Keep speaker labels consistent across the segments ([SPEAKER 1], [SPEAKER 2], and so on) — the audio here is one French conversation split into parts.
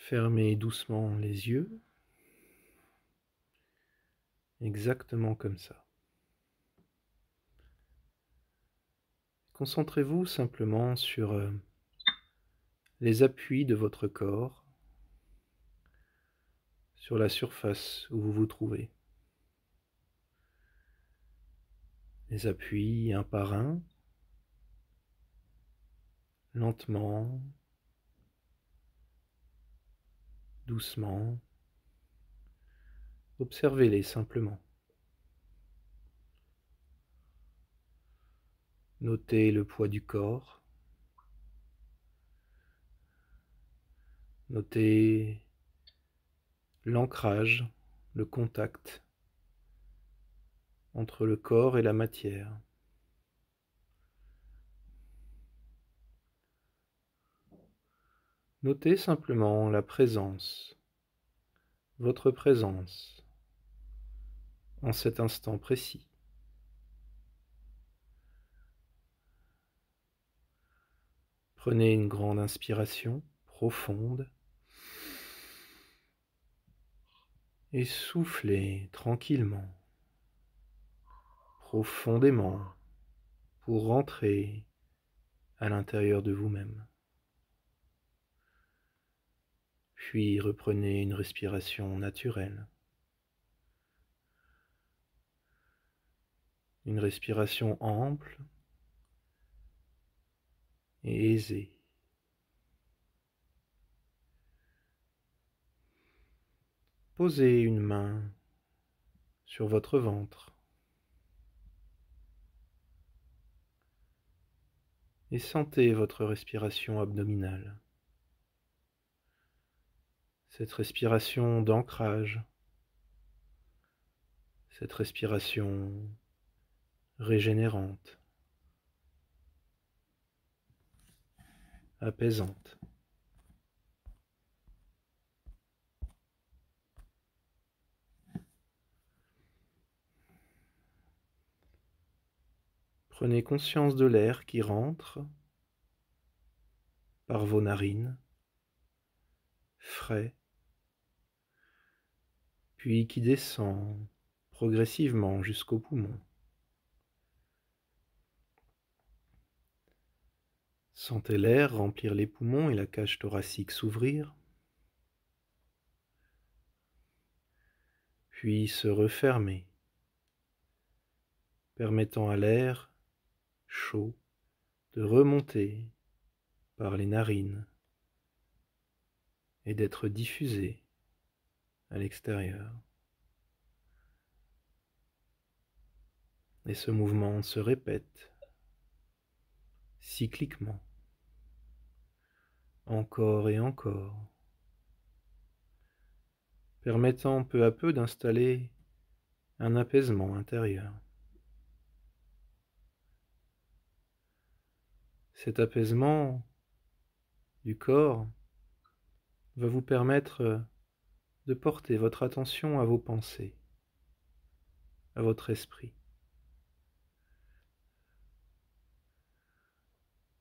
[SPEAKER 1] Fermez doucement les yeux, exactement comme ça. Concentrez-vous simplement sur les appuis de votre corps, sur la surface où vous vous trouvez. Les appuis un par un, lentement, doucement. Observez-les simplement. Notez le poids du corps. Notez l'ancrage, le contact entre le corps et la matière. Notez simplement la présence, votre présence, en cet instant précis. Prenez une grande inspiration profonde et soufflez tranquillement, profondément, pour rentrer à l'intérieur de vous-même. Puis reprenez une respiration naturelle, une respiration ample et aisée. Posez une main sur votre ventre et sentez votre respiration abdominale. Cette respiration d'ancrage, cette respiration régénérante, apaisante. Prenez conscience de l'air qui rentre par vos narines, frais, puis qui descend progressivement jusqu'aux poumons. Sentez l'air remplir les poumons et la cage thoracique s'ouvrir, puis se refermer, permettant à l'air chaud de remonter par les narines et d'être diffusé à l'extérieur. Et ce mouvement se répète cycliquement, encore et encore, permettant peu à peu d'installer un apaisement intérieur. Cet apaisement du corps va vous permettre de porter votre attention à vos pensées, à votre esprit.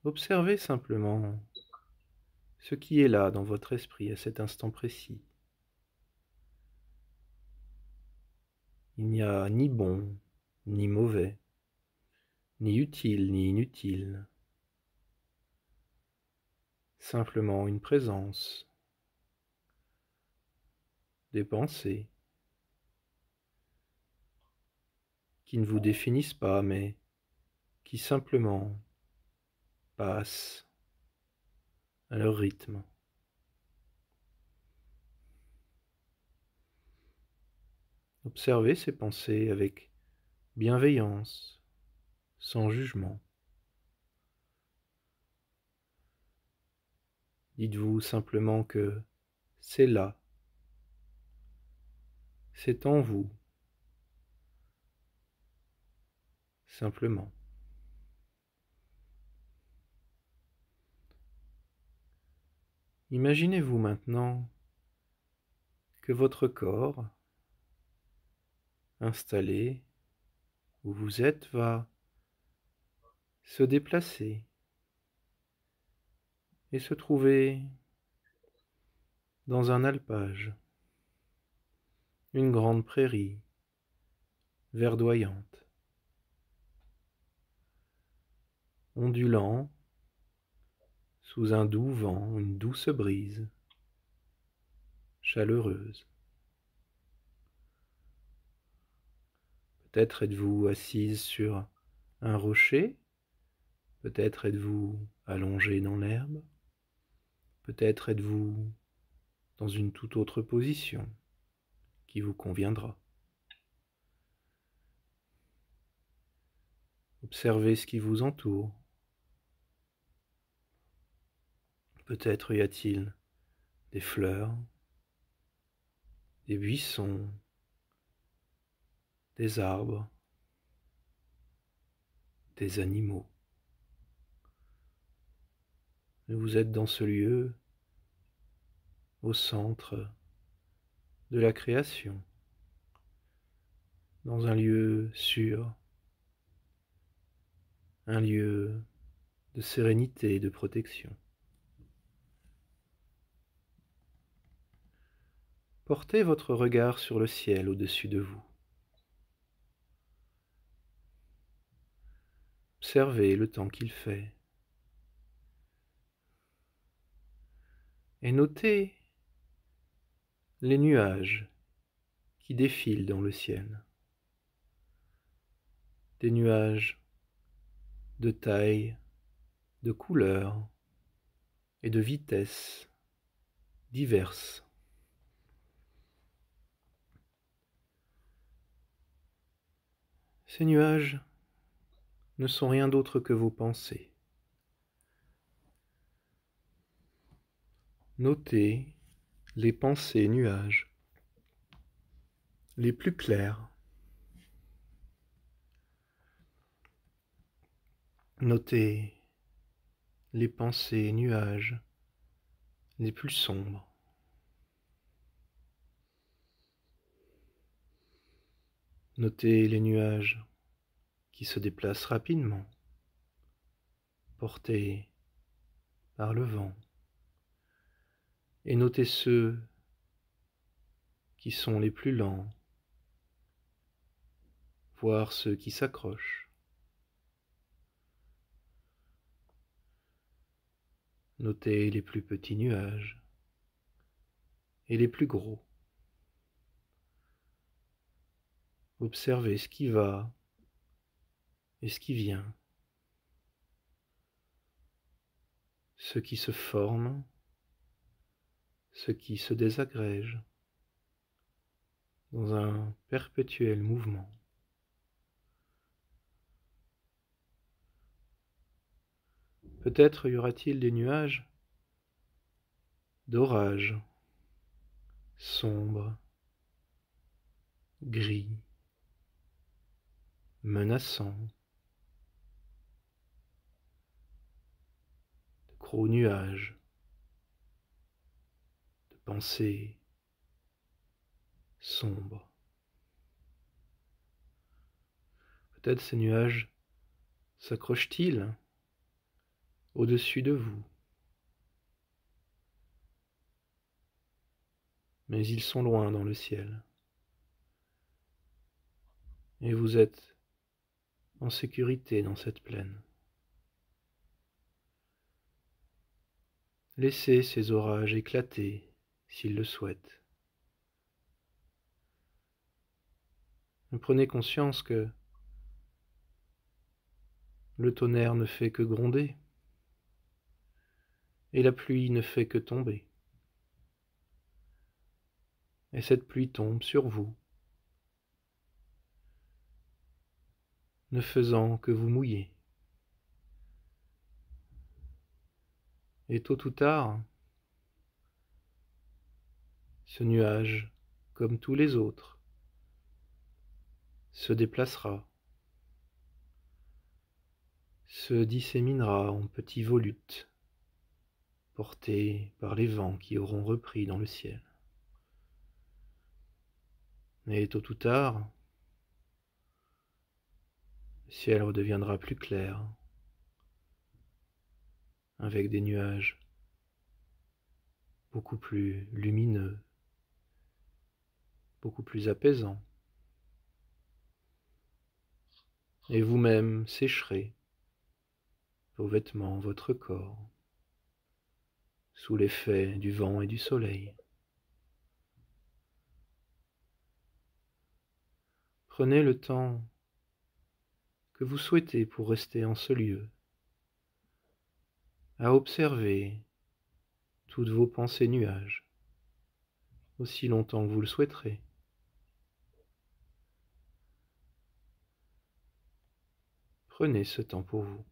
[SPEAKER 1] Observez simplement ce qui est là dans votre esprit à cet instant précis. Il n'y a ni bon, ni mauvais, ni utile, ni inutile. Simplement une présence, des pensées qui ne vous définissent pas, mais qui simplement passent à leur rythme. Observez ces pensées avec bienveillance, sans jugement. Dites-vous simplement que c'est là, c'est en vous, simplement. Imaginez-vous maintenant que votre corps, installé où vous êtes, va se déplacer et se trouver dans un alpage, une grande prairie verdoyante, ondulant sous un doux vent, une douce brise, chaleureuse. Peut-être êtes-vous assise sur un rocher, peut-être êtes-vous allongé dans l'herbe, peut-être êtes-vous dans une toute autre position qui vous conviendra. Observez ce qui vous entoure. Peut-être y a-t-il des fleurs, des buissons, des arbres, des animaux. Et vous êtes dans ce lieu, au centre de la création, dans un lieu sûr, un lieu de sérénité et de protection. Portez votre regard sur le ciel au-dessus de vous. Observez le temps qu'il fait. Et notez les nuages qui défilent dans le ciel. Des nuages de taille, de couleur et de vitesse diverses. Ces nuages ne sont rien d'autre que vos pensées. Notez les pensées nuages les plus claires. Notez les pensées nuages les plus sombres. Notez les nuages qui se déplacent rapidement, portés par le vent. Et notez ceux qui sont les plus lents, voire ceux qui s'accrochent. Notez les plus petits nuages et les plus gros. Observez ce qui va et ce qui vient, ce qui se forme, ce qui se désagrège, dans un perpétuel mouvement. Peut-être y aura-t-il des nuages d'orage, sombres, gris, menaçants, de gros nuages, de pensées sombres. Peut-être ces nuages s'accrochent-ils au-dessus de vous, mais ils sont loin dans le ciel, et vous êtes en sécurité dans cette plaine. Laissez ces orages éclater s'ils le souhaitent. Prenez conscience que le tonnerre ne fait que gronder, et la pluie ne fait que tomber. Et cette pluie tombe sur vous, ne faisant que vous mouiller. Et tôt ou tard, ce nuage, comme tous les autres, se déplacera, se disséminera en petits volutes, portés par les vents qui auront repris dans le ciel. Et tôt ou tard, le ciel redeviendra plus clair, avec des nuages beaucoup plus lumineux, beaucoup plus apaisant. Et vous-même sécherez vos vêtements, votre corps, sous l'effet du vent et du soleil. Prenez le temps que vous souhaitez pour rester en ce lieu, à observer toutes vos pensées nuages, aussi longtemps que vous le souhaiterez. Prenez ce temps pour vous.